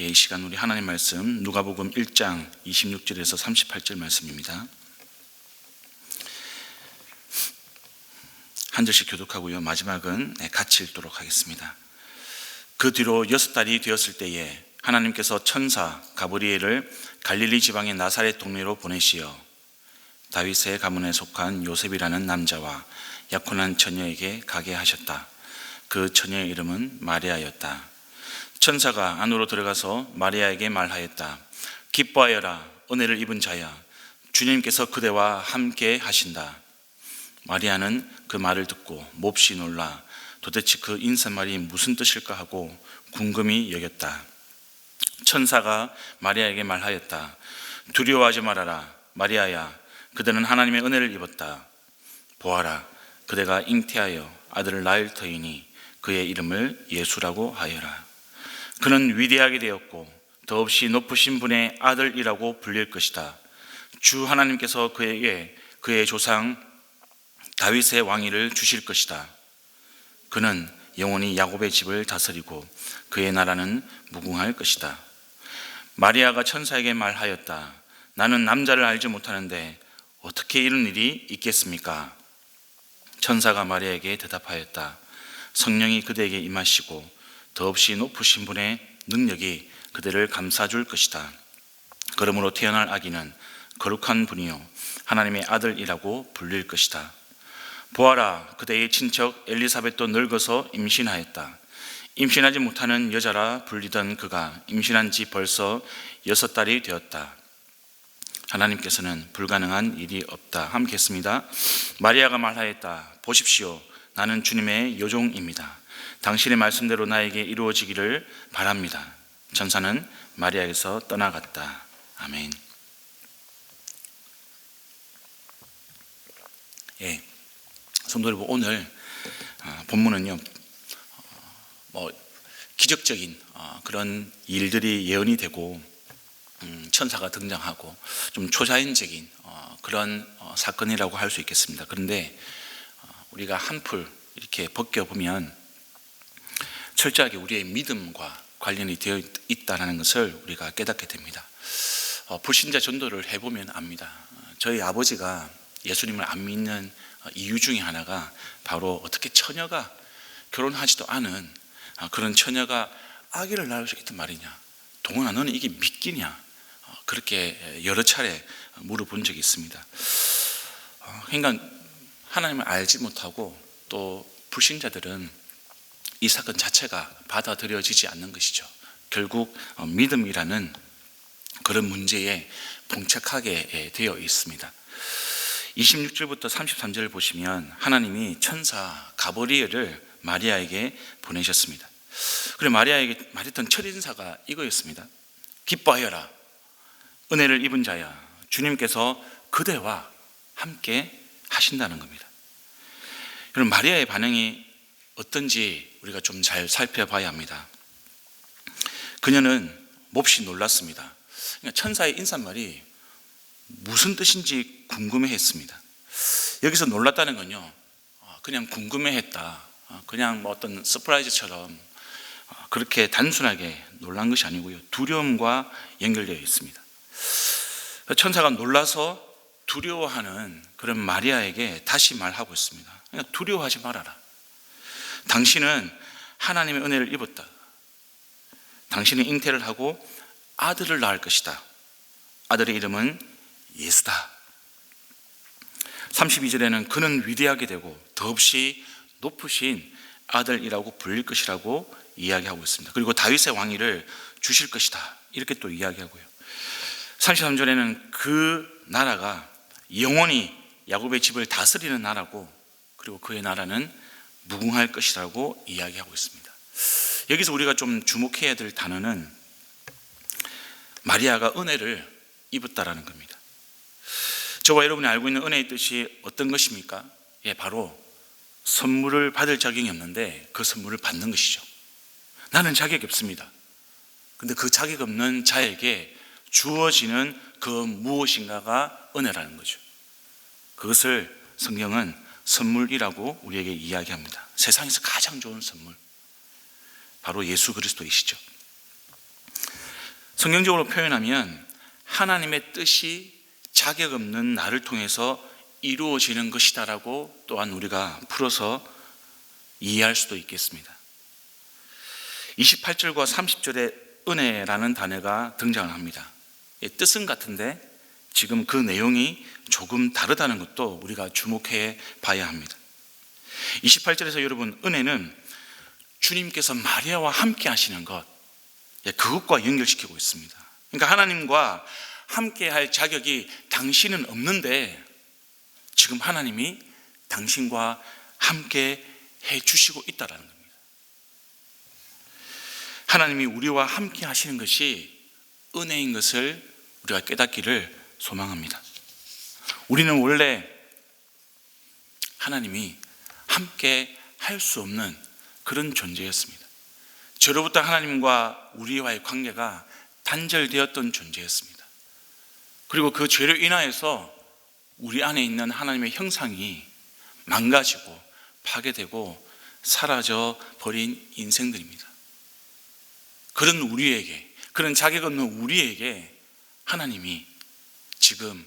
이 시간 우리 하나님 말씀 누가복음 1장 26절에서 38절 말씀입니다. 한 절씩 교독하고요. 마지막은 같이 읽도록 하겠습니다. 그 뒤로 6달이 되었을 때에 하나님께서 천사 가브리엘을 갈릴리 지방의 나사렛 동네로 보내시어 다윗의 가문에 속한 요셉이라는 남자와 약혼한 처녀에게 가게 하셨다. 그 처녀의 이름은 마리아였다. 천사가 안으로 들어가서 마리아에게 말하였다. 기뻐하여라, 은혜를 입은 자야, 주님께서 그대와 함께 하신다. 마리아는 그 말을 듣고 몹시 놀라 도대체 그 인사말이 무슨 뜻일까 하고 궁금히 여겼다. 천사가 마리아에게 말하였다. 두려워하지 말아라, 마리아야, 그대는 하나님의 은혜를 입었다. 보아라, 그대가 잉태하여 아들을 낳을 터이니 그의 이름을 예수라고 하여라. 그는 위대하게 되었고 더없이 높으신 분의 아들이라고 불릴 것이다. 주 하나님께서 그에게 그의 조상 다윗의 왕위를 주실 것이다. 그는 영원히 야곱의 집을 다스리고 그의 나라는 무궁할 것이다. 마리아가 천사에게 말하였다. 나는 남자를 알지 못하는데 어떻게 이런 일이 있겠습니까? 천사가 마리아에게 대답하였다. 성령이 그대에게 임하시고 더없이 높으신 분의 능력이 그대를 감싸줄 것이다. 그러므로 태어날 아기는 거룩한 분이요 하나님의 아들이라고 불릴 것이다. 보아라, 그대의 친척 엘리사벳도 늙어서 임신하였다. 임신하지 못하는 여자라 불리던 그가 임신한 지 벌써 6달이 되었다. 하나님께서는 불가능한 일이 없다. 함께 했습니다. 마리아가 말하였다. 보십시오, 나는 주님의 요종입니다. 당신의 말씀대로 나에게 이루어지기를 바랍니다. 천사는 마리아에게서 떠나갔다. 아멘. 성도 여러분, 오늘 본문은요, 기적적인 그런 일들이 예언이 되고 천사가 등장하고 좀 초자연적인 그런 사건이라고 할 수 있겠습니다. 그런데 우리가 한풀 이렇게 벗겨보면 철저하게 우리의 믿음과 관련이 되어 있다는 것을 우리가 깨닫게 됩니다. 불신자 전도를 해보면 압니다. 저희 아버지가 예수님을 안 믿는 이유 중에 하나가 바로 어떻게 처녀가 결혼하지도 않은 그런 처녀가 아기를 낳을 수 있단 말이냐, 동원아 너는 이게 믿기냐, 그렇게 여러 차례 물어본 적이 있습니다. 그러니까 하나님을 알지 못하고 또 불신자들은 이 사건 자체가 받아들여지지 않는 것이죠. 결국 믿음이라는 그런 문제에 봉착하게 되어 있습니다. 26절부터 33절을 보시면 하나님이 천사 가브리엘을 마리아에게 보내셨습니다. 그리고 마리아에게 말했던 첫 인사가 이거였습니다. 기뻐하여라, 은혜를 입은 자야, 주님께서 그대와 함께 하신다는 겁니다. 여러분, 마리아의 반응이 어떤지 우리가 좀 잘 살펴봐야 합니다. 그녀는 몹시 놀랐습니다. 그러니까 천사의 인사말이 무슨 뜻인지 궁금해했습니다. 여기서 놀랐다는 건요, 그냥 궁금해했다, 그냥 어떤 서프라이즈처럼 그렇게 단순하게 놀란 것이 아니고요, 두려움과 연결되어 있습니다. 천사가 놀라서 두려워하는 그런 마리아에게 다시 말하고 있습니다. 그러니까 두려워하지 말아라. 당신은 하나님의 은혜를 입었다. 당신이 잉태를 하고 아들을 낳을 것이다. 아들의 이름은 예수다. 32절에는 그는 위대하게 되고 더없이 높으신 아들이라고 불릴 것이라고 이야기하고 있습니다. 그리고 다윗의 왕위를 주실 것이다, 이렇게 또 이야기하고요. 33절에는 그 나라가 영원히 야곱의 집을 다스리는 나라고, 그리고 그의 나라는 무궁할 것이라고 이야기하고 있습니다. 여기서 우리가 좀 주목해야 될 단어는 마리아가 은혜를 입었다라는 겁니다. 저와 여러분이 알고 있는 은혜의 뜻이 어떤 것입니까? 바로 선물을 받을 자격이 없는데 그 선물을 받는 것이죠. 나는 자격이 없습니다. 근데 그 자격 없는 자에게 주어지는 그 무엇인가가 은혜라는 거죠. 그것을 성경은 선물이라고 우리에게 이야기합니다. 세상에서 가장 좋은 선물, 바로 예수 그리스도이시죠. 성경적으로 표현하면 하나님의 뜻이 자격 없는 나를 통해서 이루어지는 것이다라고 또한 우리가 풀어서 이해할 수도 있겠습니다. 28절과 30절에 은혜라는 단어가 등장을 합니다. 뜻은 같은데 지금 그 내용이 조금 다르다는 것도 우리가 주목해 봐야 합니다. 28절에서 여러분, 은혜는 주님께서 마리아와 함께 하시는 것, 그것과 연결시키고 있습니다. 그러니까 하나님과 함께 할 자격이 당신은 없는데 지금 하나님이 당신과 함께 해 주시고 있다는 겁니다. 하나님이 우리와 함께 하시는 것이 은혜인 것을 우리가 깨닫기를 소망합니다. 우리는 원래 하나님이 함께 할 수 없는 그런 존재였습니다. 저로부터 하나님과 우리와의 관계가 단절되었던 존재였습니다. 그리고 그 죄로 인하여서 우리 안에 있는 하나님의 형상이 망가지고 파괴되고 사라져 버린 인생들입니다. 그런 우리에게, 그런 자격 없는 우리에게 하나님이 지금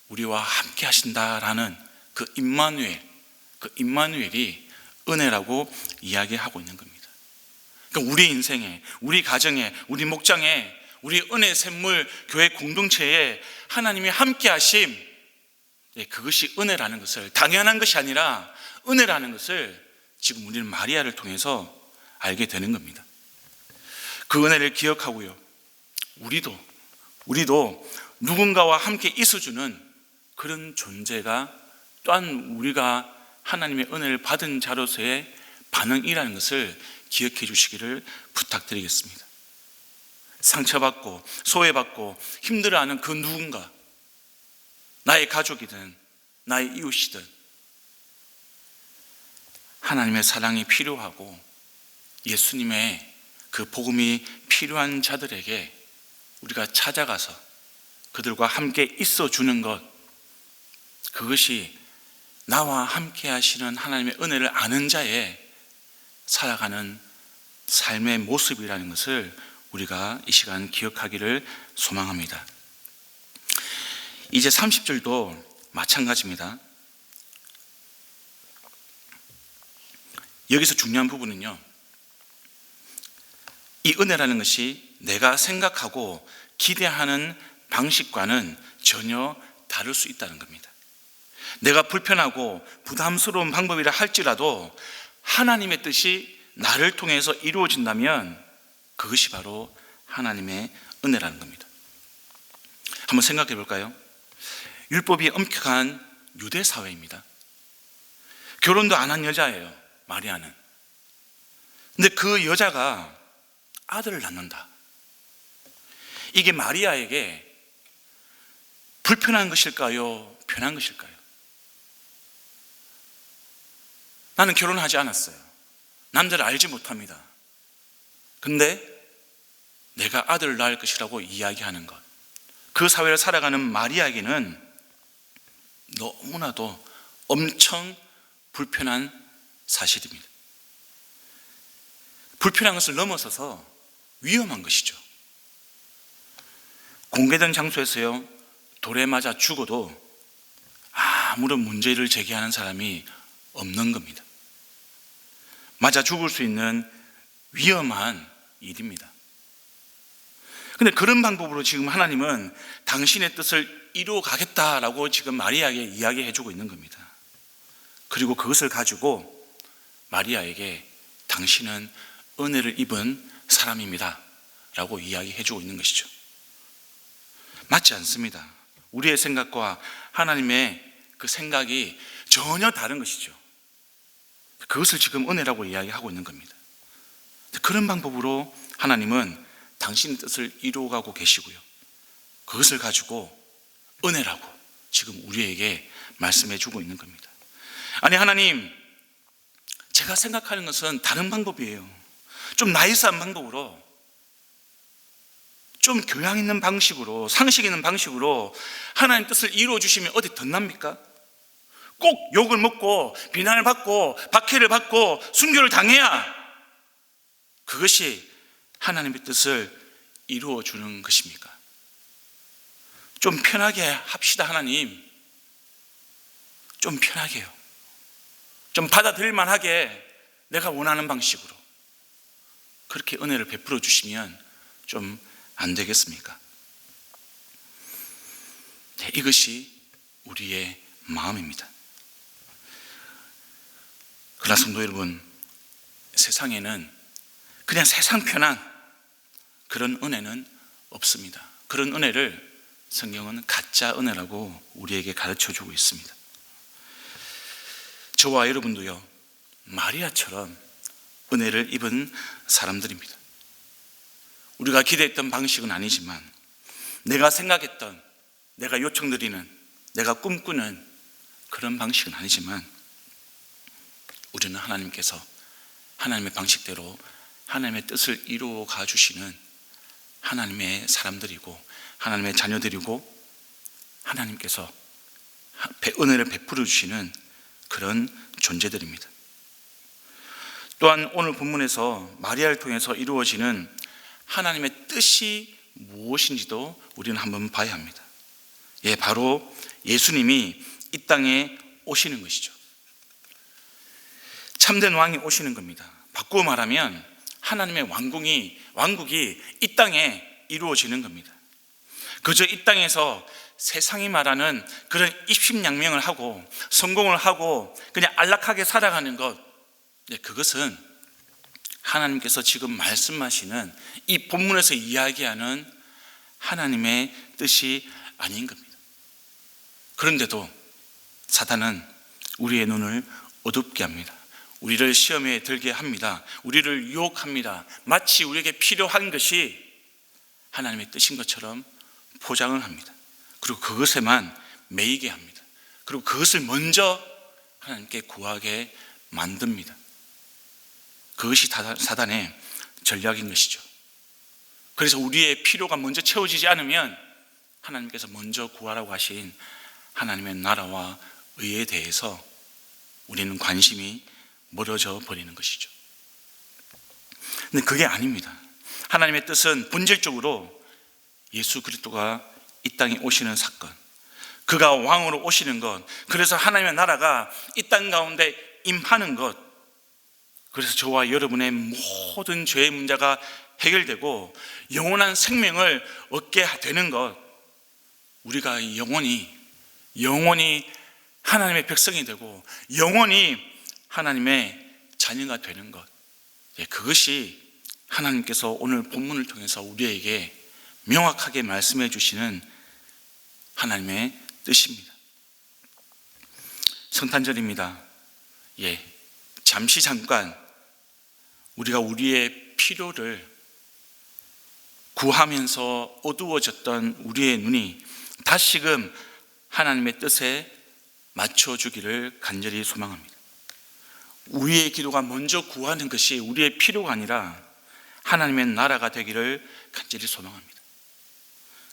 우리와 함께 하신다라는 그 임마누엘이 은혜라고 이야기하고 있는 겁니다. 그러니까 우리 인생에, 우리 가정에, 우리 목장에, 우리 은혜 샘물 교회 공동체에 하나님이 함께 하심, 그것이 은혜라는 것을, 당연한 것이 아니라 은혜라는 것을 지금 우리는 마리아를 통해서 알게 되는 겁니다. 그 은혜를 기억하고요, 우리도 누군가와 함께 있어주는 그런 존재가 또한 우리가 하나님의 은혜를 받은 자로서의 반응이라는 것을 기억해 주시기를 부탁드리겠습니다. 상처받고 소외받고 힘들어하는 그 누군가, 나의 가족이든 나의 이웃이든 하나님의 사랑이 필요하고 예수님의 그 복음이 필요한 자들에게 우리가 찾아가서 그들과 함께 있어주는 것, 그것이 나와 함께 하시는 하나님의 은혜를 아는 자의 살아가는 삶의 모습이라는 것을 우리가 이 시간 기억하기를 소망합니다. 이제 30절도 마찬가지입니다. 여기서 중요한 부분은요, 이 은혜라는 것이 내가 생각하고 기대하는 방식과는 전혀 다를 수 있다는 겁니다. 내가 불편하고 부담스러운 방법이라 할지라도 하나님의 뜻이 나를 통해서 이루어진다면 그것이 바로 하나님의 은혜라는 겁니다. 한번 생각해 볼까요? 율법이 엄격한 유대 사회입니다. 결혼도 안 한 여자예요, 마리아는. 근데 그 여자가 아들을 낳는다. 이게 마리아에게 불편한 것일까요? 편한 것일까요? 나는 결혼하지 않았어요. 남자를 알지 못합니다. 근데 내가 아들을 낳을 것이라고 이야기하는 것, 그 사회를 살아가는 마리아에게는 너무나도 엄청 불편한 사실입니다. 불편한 것을 넘어서서 위험한 것이죠. 공개된 장소에서요, 돌에 맞아 죽어도 아무런 문제를 제기하는 사람이 없는 겁니다. 맞아 죽을 수 있는 위험한 일입니다. 그런데 그런 방법으로 지금 하나님은 당신의 뜻을 이루어 가겠다라고 지금 마리아에게 이야기해 주고 있는 겁니다. 그리고 그것을 가지고 마리아에게 당신은 은혜를 입은 사람입니다 라고 이야기해 주고 있는 것이죠. 맞지 않습니다. 우리의 생각과 하나님의 그 생각이 전혀 다른 것이죠. 그것을 지금 은혜라고 이야기하고 있는 겁니다. 그런 방법으로 하나님은 당신의 뜻을 이루어가고 계시고요, 그것을 가지고 은혜라고 지금 우리에게 말씀해 주고 있는 겁니다. 아니, 하나님, 제가 생각하는 것은 다른 방법이에요. 좀 나이스한 방법으로, 좀 교양 있는 방식으로, 상식 있는 방식으로 하나님 뜻을 이루어 주시면 어디 덧납니까? 꼭 욕을 먹고 비난을 받고 박해를 받고 순교를 당해야 그것이 하나님의 뜻을 이루어 주는 것입니까? 좀 편하게 합시다. 하나님, 좀 편하게요. 좀 받아들일 만하게 내가 원하는 방식으로 그렇게 은혜를 베풀어 주시면 좀 안 되겠습니까? 네, 이것이 우리의 마음입니다. 그러나 성도 여러분, 세상에는 그냥 세상 편한 그런 은혜는 없습니다. 그런 은혜를 성경은 가짜 은혜라고 우리에게 가르쳐주고 있습니다. 저와 여러분도요, 마리아처럼 은혜를 입은 사람들입니다. 우리가 기대했던 방식은 아니지만, 내가 생각했던, 내가 요청드리는, 내가 꿈꾸는 그런 방식은 아니지만, 우리는 하나님께서 하나님의 방식대로 하나님의 뜻을 이루어 가주시는 하나님의 사람들이고, 하나님의 자녀들이고, 하나님께서 은혜를 베풀어 주시는 그런 존재들입니다. 또한 오늘 본문에서 마리아를 통해서 이루어지는 하나님의 뜻이 무엇인지도 우리는 한번 봐야 합니다. 예, 바로 예수님이 이 땅에 오시는 것이죠. 참된 왕이 오시는 겁니다. 바꾸어 말하면 하나님의 왕국이 이 땅에 이루어지는 겁니다. 그저 이 땅에서 세상이 말하는 그런 입신양명을 하고 성공을 하고 그냥 안락하게 살아가는 것, 그것은 하나님께서 지금 말씀하시는 이 본문에서 이야기하는 하나님의 뜻이 아닌 겁니다. 그런데도 사단은 우리의 눈을 어둡게 합니다. 우리를 시험에 들게 합니다. 우리를 유혹합니다. 마치 우리에게 필요한 것이 하나님의 뜻인 것처럼 포장을 합니다. 그리고 그것에만 매이게 합니다. 그리고 그것을 먼저 하나님께 구하게 만듭니다. 그것이 사단의 전략인 것이죠. 그래서 우리의 필요가 먼저 채워지지 않으면 하나님께서 먼저 구하라고 하신 하나님의 나라와 의에 대해서 우리는 관심이 멀어져 버리는 것이죠. 근데 그게 아닙니다. 하나님의 뜻은 본질적으로 예수 그리스도가 이 땅에 오시는 사건, 그가 왕으로 오시는 것, 그래서 하나님의 나라가 이 땅 가운데 임하는 것, 그래서 저와 여러분의 모든 죄의 문제가 해결되고 영원한 생명을 얻게 되는 것, 우리가 영원히 하나님의 백성이 되고 영원히 하나님의 자녀가 되는 것, 그것이 하나님께서 오늘 본문을 통해서 우리에게 명확하게 말씀해 주시는 하나님의 뜻입니다. 성탄절입니다. 잠깐 우리가 우리의 필요를 구하면서 어두워졌던 우리의 눈이 다시금 하나님의 뜻에 맞춰주기를 간절히 소망합니다. 우리의 기도가 먼저 구하는 것이 우리의 필요가 아니라 하나님의 나라가 되기를 간절히 소망합니다.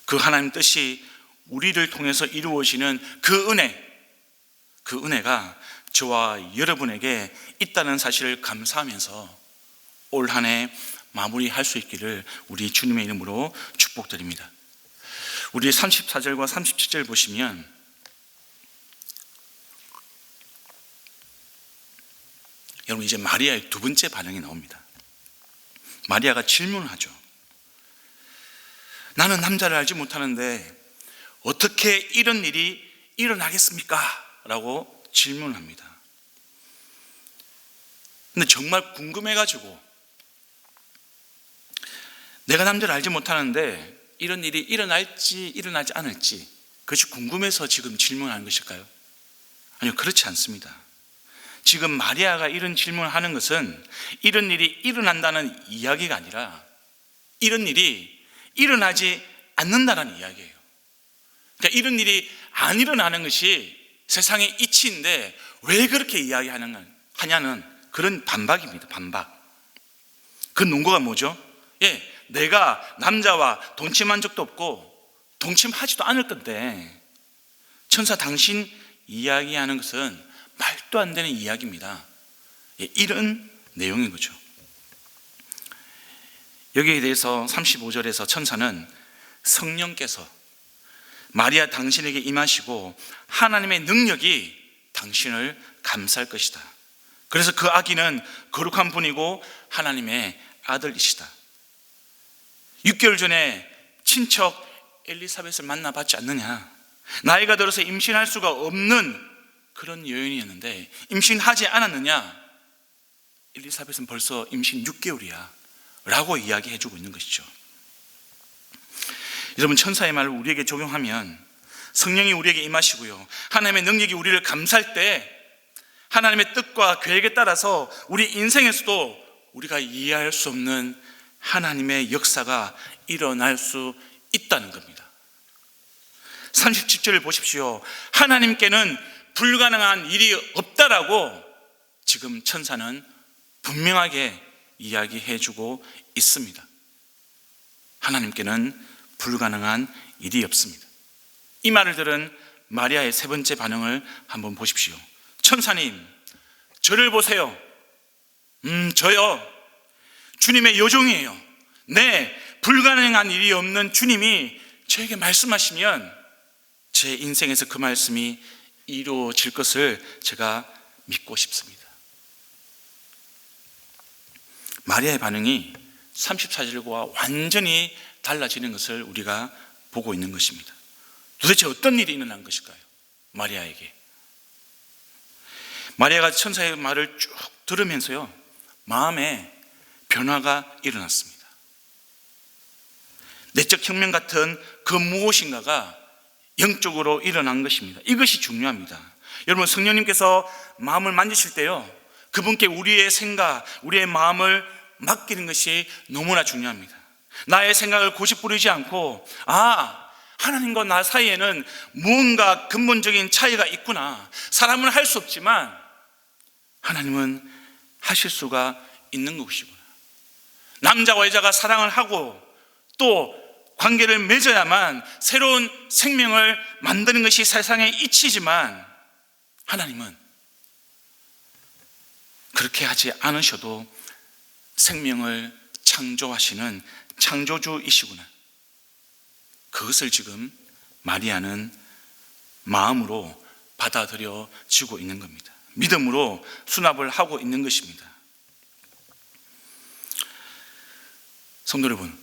그 하나님 뜻이 우리를 통해서 이루어지는 그 은혜가 저와 여러분에게 있다는 사실을 감사하면서 올 한 해 마무리할 수 있기를 우리 주님의 이름으로 축복드립니다. 우리 34절과 37절 보시면 여러분, 이제 마리아의 두 번째 반응이 나옵니다. 마리아가 질문을 하죠. 나는 남자를 알지 못하는데 어떻게 이런 일이 일어나겠습니까? 라고 질문합니다. 근데 정말 궁금해가지고, 내가 남자를 알지 못하는데 이런 일이 일어날지 일어나지 않을지 그것이 궁금해서 지금 질문하는 것일까요? 아니요, 그렇지 않습니다. 지금 마리아가 이런 질문을 하는 것은 이런 일이 일어난다는 이야기가 아니라 이런 일이 일어나지 않는다는 이야기예요. 그러니까 이런 일이 안 일어나는 것이 세상의 이치인데 왜 그렇게 이야기하냐는 그런 반박입니다. 반박. 그 논거가 뭐죠? 내가 남자와 동침한 적도 없고 동침하지도 않을 건데 천사 당신 이야기하는 것은 말도 안 되는 이야기입니다. 이런 내용인 거죠. 여기에 대해서 35절에서 천사는 성령께서 마리아 당신에게 임하시고 하나님의 능력이 당신을 감쌀 것이다. 그래서 그 아기는 거룩한 분이고 하나님의 아들이시다. 6개월 전에 친척 엘리사벳을 만나봤지 않느냐. 나이가 들어서 임신할 수가 없는 그런 여인이었는데 임신하지 않았느냐. 엘리사벳은 벌써 임신 6개월이야 라고 이야기해주고 있는 것이죠. 여러분, 천사의 말을 우리에게 적용하면 성령이 우리에게 임하시고요, 하나님의 능력이 우리를 감쌀 때 하나님의 뜻과 계획에 따라서 우리 인생에서도 우리가 이해할 수 없는 하나님의 역사가 일어날 수 있다는 겁니다. 37절을 보십시오. 하나님께는 불가능한 일이 없다라고 지금 천사는 분명하게 이야기해주고 있습니다. 하나님께는 불가능한 일이 없습니다. 이 말을 들은 마리아의 세 번째 반응을 한번 보십시오. 천사님, 저를 보세요. 저요, 주님의 여종이에요. 네, 불가능한 일이 없는 주님이 저에게 말씀하시면 제 인생에서 그 말씀이 이루어질 것을 제가 믿고 싶습니다. 마리아의 반응이 34절과 완전히 달라지는 것을 우리가 보고 있는 것입니다. 도대체 어떤 일이 일어난 것일까요? 마리아에게. 마리아가 천사의 말을 쭉 들으면서요, 마음에 변화가 일어났습니다. 내적 혁명 같은 그 무엇인가가 영적으로 일어난 것입니다. 이것이 중요합니다. 여러분, 성령님께서 마음을 만지실 때요, 그분께 우리의 생각, 우리의 마음을 맡기는 것이 너무나 중요합니다. 나의 생각을 고집부리지 않고, 하나님과 나 사이에는 무언가 근본적인 차이가 있구나. 사람은 할 수 없지만 하나님은 하실 수가 있는 것이구나. 남자와 여자가 사랑을 하고 또 관계를 맺어야만 새로운 생명을 만드는 것이 세상의 이치지만 하나님은 그렇게 하지 않으셔도 생명을 창조하시는 창조주이시구나. 그것을 지금 마리아는 마음으로 받아들여지고 있는 겁니다. 믿음으로 수납을 하고 있는 것입니다. 성도 여러분,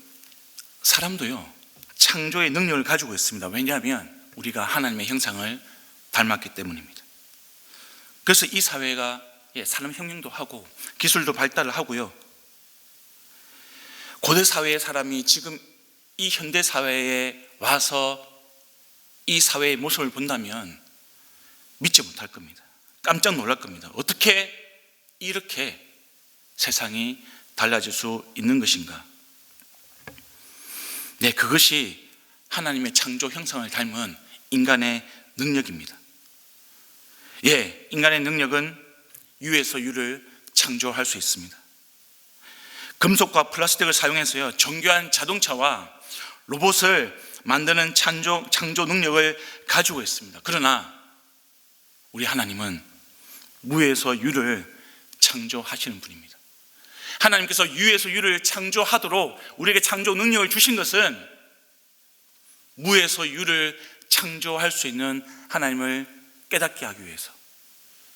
사람도요, 창조의 능력을 가지고 있습니다. 왜냐하면 우리가 하나님의 형상을 닮았기 때문입니다. 그래서 이 사회가 산업혁명도 하고 기술도 발달을 하고요, 고대 사회의 사람이 지금 이 현대 사회에 와서 이 사회의 모습을 본다면 믿지 못할 겁니다. 깜짝 놀랄 겁니다. 어떻게 이렇게 세상이 달라질 수 있는 것인가? 네, 그것이 하나님의 창조 형상을 닮은 인간의 능력입니다. 인간의 능력은 유에서 유를 창조할 수 있습니다. 금속과 플라스틱을 사용해서요, 정교한 자동차와 로봇을 만드는 창조 능력을 가지고 있습니다. 그러나 우리 하나님은 무에서 유를 창조하시는 분입니다. 하나님께서 유에서 유를 창조하도록 우리에게 창조 능력을 주신 것은 무에서 유를 창조할 수 있는 하나님을 깨닫게 하기 위해서,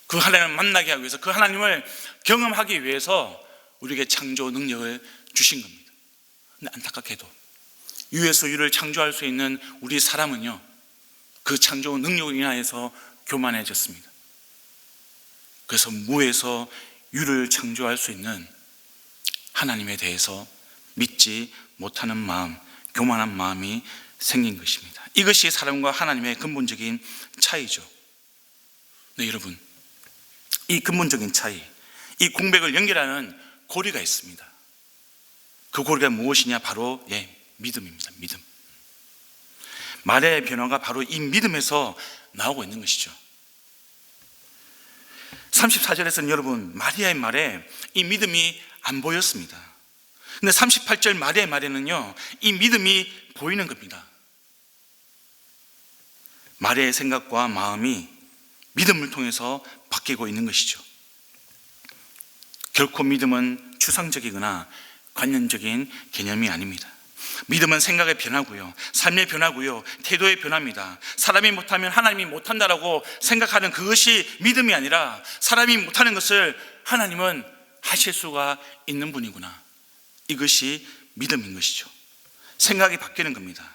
그 하나님을 만나게 하기 위해서, 그 하나님을 경험하기 위해서 우리에게 창조 능력을 주신 겁니다. 근데 안타깝게도 유에서 유를 창조할 수 있는 우리 사람은요, 그 창조 능력을 인하여서 교만해졌습니다. 그래서 무에서 유를 창조할 수 있는 하나님에 대해서 믿지 못하는 마음, 교만한 마음이 생긴 것입니다. 이것이 사람과 하나님의 근본적인 차이죠. 네, 여러분, 이 근본적인 차이, 이 공백을 연결하는 고리가 있습니다. 그 고리가 무엇이냐? 바로 믿음입니다. 믿음. 말의 변화가 바로 이 믿음에서 나오고 있는 것이죠. 34절에서는 여러분, 마리아의 말에 이 믿음이 안 보였습니다. 근데 38절 마리아의 말에는요, 이 믿음이 보이는 겁니다. 마리아의 생각과 마음이 믿음을 통해서 바뀌고 있는 것이죠. 결코 믿음은 추상적이거나 관념적인 개념이 아닙니다. 믿음은 생각의 변화고요, 삶의 변화고요, 태도의 변화입니다. 사람이 못하면 하나님이 못한다라고 생각하는 그것이 믿음이 아니라, 사람이 못하는 것을 하나님은 하실 수가 있는 분이구나, 이것이 믿음인 것이죠. 생각이 바뀌는 겁니다.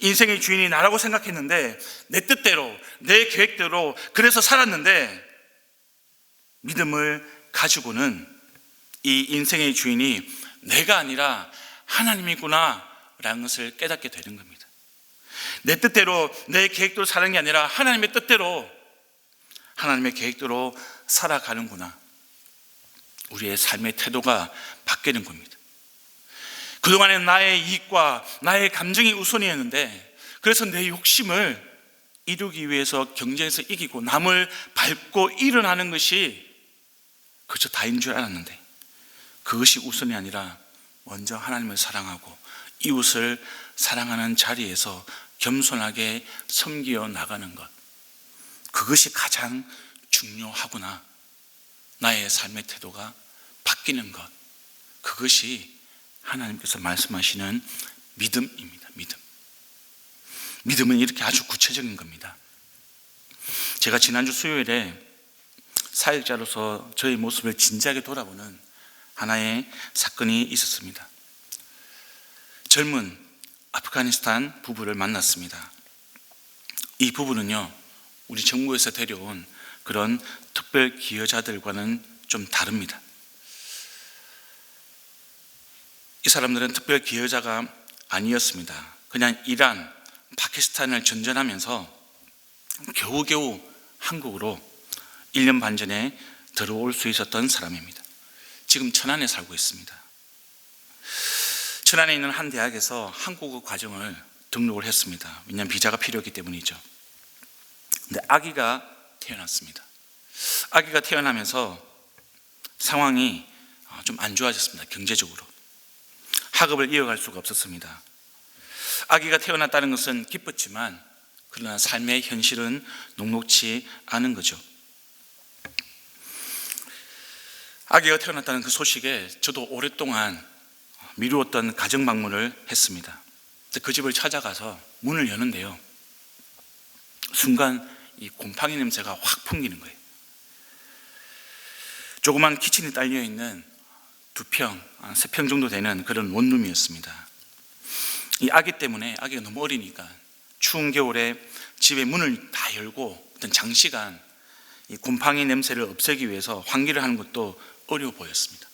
인생의 주인이 나라고 생각했는데 내 뜻대로, 내 계획대로 그래서 살았는데, 믿음을 가지고는 이 인생의 주인이 내가 아니라 하나님이구나 라는 것을 깨닫게 되는 겁니다. 내 뜻대로, 내 계획대로 사는 게 아니라 하나님의 뜻대로, 하나님의 계획대로 살아가는구나, 우리의 삶의 태도가 바뀌는 겁니다. 그동안에는 나의 이익과 나의 감정이 우선이었는데, 그래서 내 욕심을 이루기 위해서 경쟁에서 이기고 남을 밟고 일어나는 것이 그저 다인 줄 알았는데, 그것이 우선이 아니라 먼저 하나님을 사랑하고 이웃을 사랑하는 자리에서 겸손하게 섬기어 나가는 것, 그것이 가장 중요하구나, 나의 삶의 태도가 바뀌는 것, 그것이 하나님께서 말씀하시는 믿음입니다. 믿음은 이렇게 아주 구체적인 겁니다. 제가 지난주 수요일에 사역자로서 저의 모습을 진지하게 돌아보는 하나의 사건이 있었습니다. 젊은 아프가니스탄 부부를 만났습니다. 이 부부는요, 우리 정부에서 데려온 그런 특별 기여자들과는 좀 다릅니다. 이 사람들은 특별 기여자가 아니었습니다. 그냥 이란, 파키스탄을 전전하면서 겨우겨우 한국으로 1년 반 전에 들어올 수 있었던 사람입니다. 지금 천안에 살고 있습니다. 천안에 있는 한 대학에서 한국어 과정을 등록을 했습니다. 왜냐하면 비자가 필요했기 때문이죠. 근데 아기가 태어났습니다. 아기가 태어나면서 상황이 좀 안 좋아졌습니다. 경제적으로 학업을 이어갈 수가 없었습니다. 아기가 태어났다는 것은 기뻤지만, 그러나 삶의 현실은 녹록치 않은 거죠. 아기가 태어났다는 그 소식에 저도 오랫동안 미루었던 가정 방문을 했습니다. 그 집을 찾아가서 문을 여는데요, 순간 이 곰팡이 냄새가 확 풍기는 거예요. 조그만 키친이 딸려있는 2평, 3평 정도 되는 그런 원룸이었습니다. 이 아기 때문에, 아기가 너무 어리니까 추운 겨울에 집에 문을 다 열고 어떤 장시간 이 곰팡이 냄새를 없애기 위해서 환기를 하는 것도 어려워 보였습니다.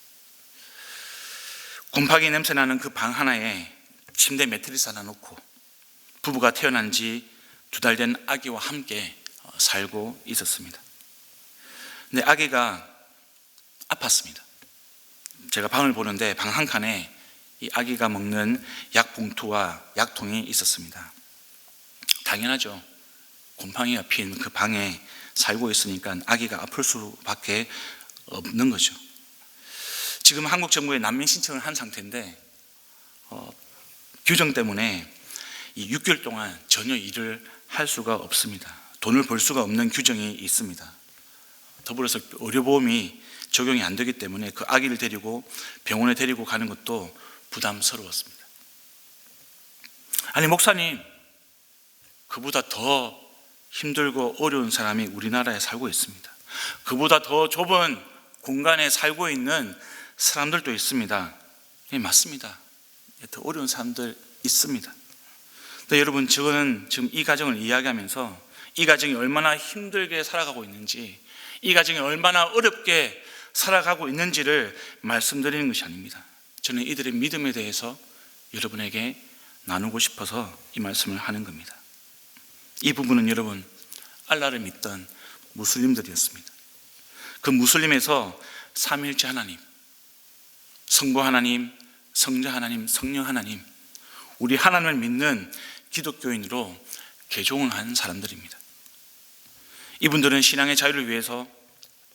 곰팡이 냄새 나는 그 방 하나에 침대 매트리스 하나 놓고 부부가 태어난 지 2달 된 아기와 함께 살고 있었습니다. 근데 아기가 아팠습니다. 제가 방을 보는데 방 한 칸에 이 아기가 먹는 약 봉투와 약통이 있었습니다. 당연하죠. 곰팡이가 핀 그 방에 살고 있으니까 아기가 아플 수밖에 없는 거죠. 지금 한국 정부에 난민 신청을 한 상태인데 규정 때문에 이 6개월 동안 전혀 일을 할 수가 없습니다. 돈을 벌 수가 없는 규정이 있습니다. 더불어서 의료보험이 적용이 안 되기 때문에 그 아기를 데리고 병원에 데리고 가는 것도 부담스러웠습니다. 아니 목사님, 그보다 더 힘들고 어려운 사람이 우리나라에 살고 있습니다. 그보다 더 좁은 공간에 살고 있는 사람들도 있습니다. 예, 맞습니다. 더 어려운 사람들 있습니다. 근데 여러분, 저는 지금 이 가정을 이야기하면서 이 가정이 얼마나 힘들게 살아가고 있는지, 이 가정이 얼마나 어렵게 살아가고 있는지를 말씀드리는 것이 아닙니다. 저는 이들의 믿음에 대해서 여러분에게 나누고 싶어서 이 말씀을 하는 겁니다. 이 부분은 여러분, 알라를 믿던 무슬림들이었습니다. 그 무슬림에서 삼위일체 하나님, 성부 하나님, 성자 하나님, 성령 하나님, 우리 하나님을 믿는 기독교인으로 개종을 한 사람들입니다. 이분들은 신앙의 자유를 위해서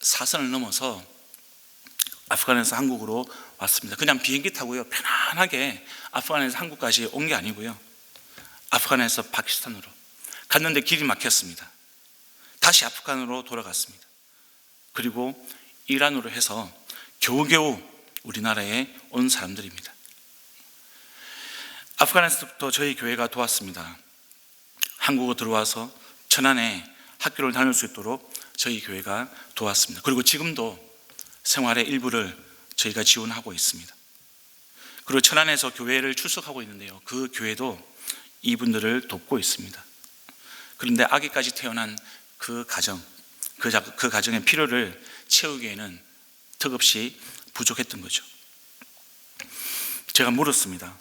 사선을 넘어서 아프간에서 한국으로 왔습니다. 그냥 비행기 타고요, 편안하게 아프간에서 한국까지 온 게 아니고요, 아프간에서 파키스탄으로 갔는데 길이 막혔습니다. 다시 아프간으로 돌아갔습니다. 그리고 이란으로 해서 겨우겨우 우리나라에 온 사람들입니다. 아프가니스탄부터 저희 교회가 도왔습니다. 한국으로 들어와서 천안에 학교를 다닐 수 있도록 저희 교회가 도왔습니다. 그리고 지금도 생활의 일부를 저희가 지원하고 있습니다. 그리고 천안에서 교회를 출석하고 있는데요, 그 교회도 이분들을 돕고 있습니다. 그런데 아기까지 태어난 그 가정의 필요를 채우기에는 턱없이 부족했던 거죠. 제가 물었습니다.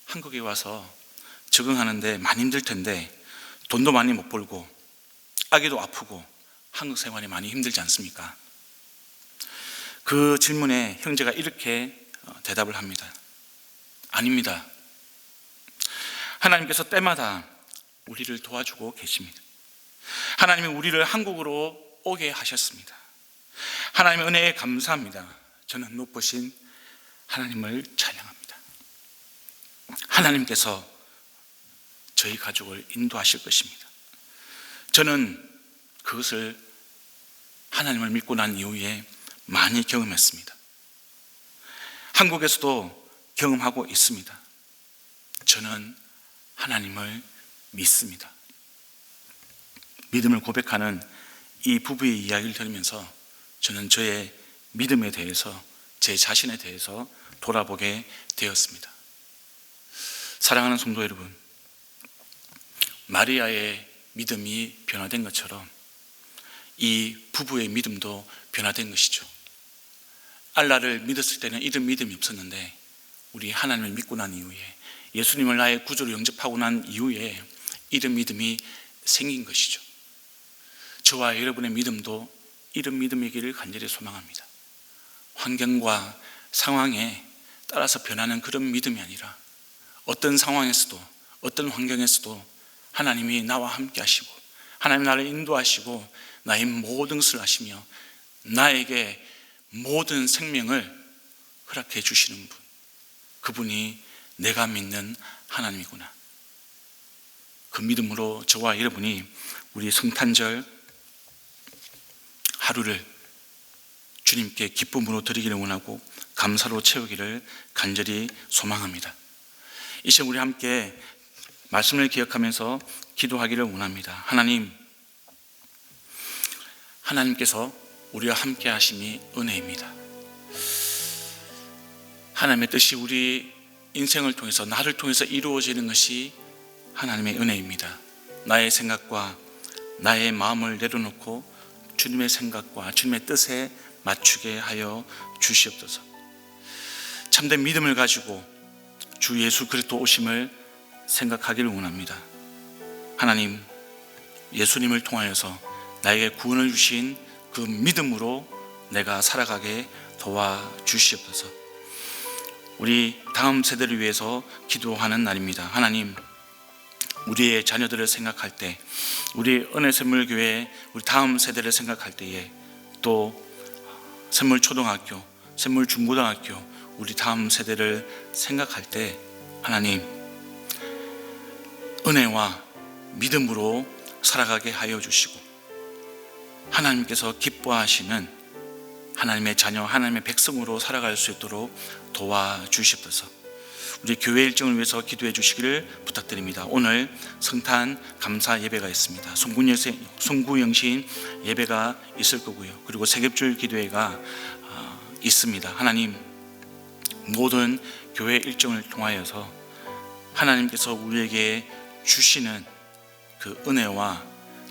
한국에 와서 적응하는데 많이 힘들 텐데 돈도 많이 못 벌고 아기도 아프고 한국 생활이 많이 힘들지 않습니까? 그 질문에 형제가 이렇게 대답을 합니다. 아닙니다. 하나님께서 때마다 우리를 도와주고 계십니다. 하나님이 우리를 한국으로 오게 하셨습니다. 하나님의 은혜에 감사합니다. 저는 높으신 하나님을 찬양합니다. 하나님께서 저희 가족을 인도하실 것입니다. 저는 그것을 하나님을 믿고 난 이후에 많이 경험했습니다. 한국에서도 경험하고 있습니다. 저는 하나님을 믿습니다. 믿음을 고백하는 이 부부의 이야기를 들으면서 저는 저의 믿음에 대해서, 제 자신에 대해서 돌아보게 되었습니다. 사랑하는 성도 여러분, 마리아의 믿음이 변화된 것처럼 이 부부의 믿음도 변화된 것이죠. 알라를 믿었을 때는 이런 믿음이 없었는데 우리 하나님을 믿고 난 이후에, 예수님을 나의 구주로 영접하고 난 이후에 이런 믿음이 생긴 것이죠. 저와 여러분의 믿음도 이런 믿음이기를 간절히 소망합니다. 환경과 상황에 따라서 변하는 그런 믿음이 아니라 어떤 상황에서도, 어떤 환경에서도 하나님이 나와 함께 하시고 하나님 나를 인도하시고 나의 모든 것을 하시며 나에게 모든 생명을 허락해 주시는 분, 그분이 내가 믿는 하나님이구나. 그 믿음으로 저와 여러분이 우리 성탄절 하루를 주님께 기쁨으로 드리기를 원하고 감사로 채우기를 간절히 소망합니다. 이 시간 우리 함께 말씀을 기억하면서 기도하기를 원합니다. 하나님께서 우리와 함께 하심이 은혜입니다. 하나님의 뜻이 우리 인생을 통해서, 나를 통해서 이루어지는 것이 하나님의 은혜입니다. 나의 생각과 나의 마음을 내려놓고 주님의 생각과 주님의 뜻에 맞추게 하여 주시옵소서. 참된 믿음을 가지고 주 예수 그리스도 오심을 생각하기를 원합니다. 하나님, 예수님을 통하여서 나에게 구원을 주신 그 믿음으로 내가 살아가게 도와주시옵소서. 우리 다음 세대를 위해서 기도하는 날입니다. 하나님, 우리의 자녀들을 생각할 때, 우리 은혜샘물교회 우리 다음 세대를 생각할 때에, 또 샘물초등학교, 샘물중고등학교 우리 다음 세대를 생각할 때 하나님, 은혜와 믿음으로 살아가게 하여 주시고 하나님께서 기뻐하시는 하나님의 자녀, 하나님의 백성으로 살아갈 수 있도록 도와주시옵소서. 우리 교회 일정을 위해서 기도해 주시기를 부탁드립니다. 오늘 성탄 감사 예배가 있습니다. 송구영신 예배가 있을 거고요. 그리고 세겹줄 기도회가 있습니다. 하나님, 모든 교회 일정을 통하여서 하나님께서 우리에게 주시는 그 은혜와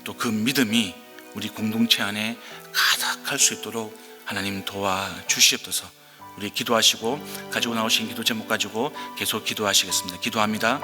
또 그 믿음이 우리 공동체 안에 가득할 수 있도록 하나님 도와주시옵소서. 우리 기도하시고 가지고 나오신 기도 제목 가지고 계속 기도하시겠습니다. 기도합니다.